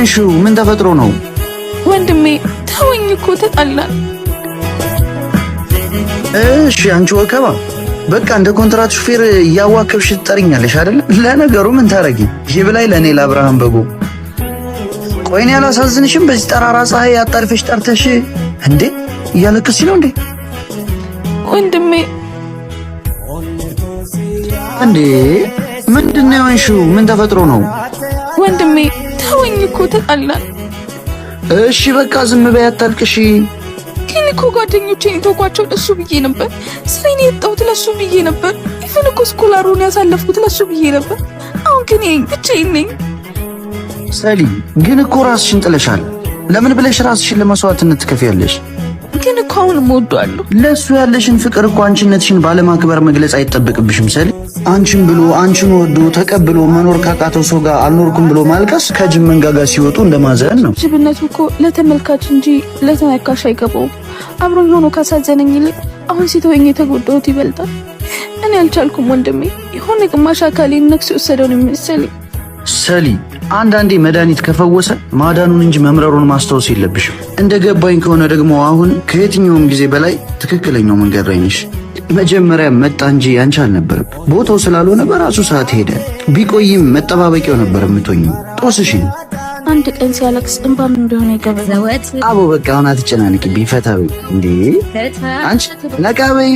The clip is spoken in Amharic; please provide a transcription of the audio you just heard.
የሆንሽው? ምን ተፈጥሮ ነው? ወንድሜ ተወኝ እኮ ተጣላን። እሺ አንቺ ወከባ በቃ እንደ ኮንትራት ሹፌር እያዋከብሽ ትጠሪኛለሽ አይደል? ለነገሩ ምን ታረጊ? ይብላኝ ለኔ ለአብርሃም በጎ። ቆይኔ ያላሳዝንሽም? በዚህ ጠራራ ፀሐይ አጣርፈሽ ጠርተሽ እንዴ እያለቅሽ ነው እንዴ? ወንድሜ እንዴ ምንድነው የሆንሽው? ምን ተፈጥሮ ነው? ወንድሜ ተወኝ እኮ ተጣላን። እሺ በቃ ዝም በይ አታልቅሽ። ግን እኮ ጓደኞቼን የተውኳቸው ለሱ ብዬ ነበር። ስራዬን የጣሁት ለሱ ብዬ ነበር። ኢቭን እኮ ስኮላሩን ያሳለፍኩት ለሱ ብዬ ነበር። አሁን ግን ብቻዬን ነኝ። ሰሊ ግን እኮ ራስሽን ጥለሻል። ለምን ብለሽ ራስሽን ለመስዋዕትነት ትከፍያለሽ? ግን እኮ አሁንም እወደዋለሁ። ለሱ ያለሽን ፍቅር እኮ አንቺነትሽን ባለማክበር መግለጽ አይጠበቅብሽም ሰሊ። አንቺን ብሎ አንቺን ወዶ ተቀብሎ መኖር ካቃተው ሰው ጋር አልኖርኩም ብሎ ማልቀስ ከጅብ መንጋጋ ሲወጡ እንደማዘን ነው። ጅብነቱ እኮ ለተመልካች እንጂ ለተመልካች አይገባውም። አብሮኝ ሆኖ ካሳዘነኝ ይልቅ አሁን ሲተወኝ የተጎዳሁት ይበልጣል። እኔ አልቻልኩም ወንድሜ። የሆነ ግማሽ አካሌን ነክስ የወሰደው ነው የሚመስለኝ። ሰሊ አንዳንዴ መድኃኒት ከፈወሰ ማዳኑን እንጂ መምረሩን ማስታወስ የለብሽም። እንደገባኝ ከሆነ ደግሞ አሁን ከየትኛውም ጊዜ በላይ ትክክለኛው መንገድ ላይ ነሽ። መጀመሪያ መጣ እንጂ አንቺ አልነበረም። ቦታው ስላልሆነ በራሱ ሰዓት ሄደ። ቢቆይም መጠባበቂያው ነበር የምትሆኝ። ጦስሽን አንድ ቀን ሲያለቅስ እንባም እንደሆነ ይገባል። አቦ በቃ አሁን አትጨናነቂ። ቢፈታው እንዴ አንቺ ነቃ በይ።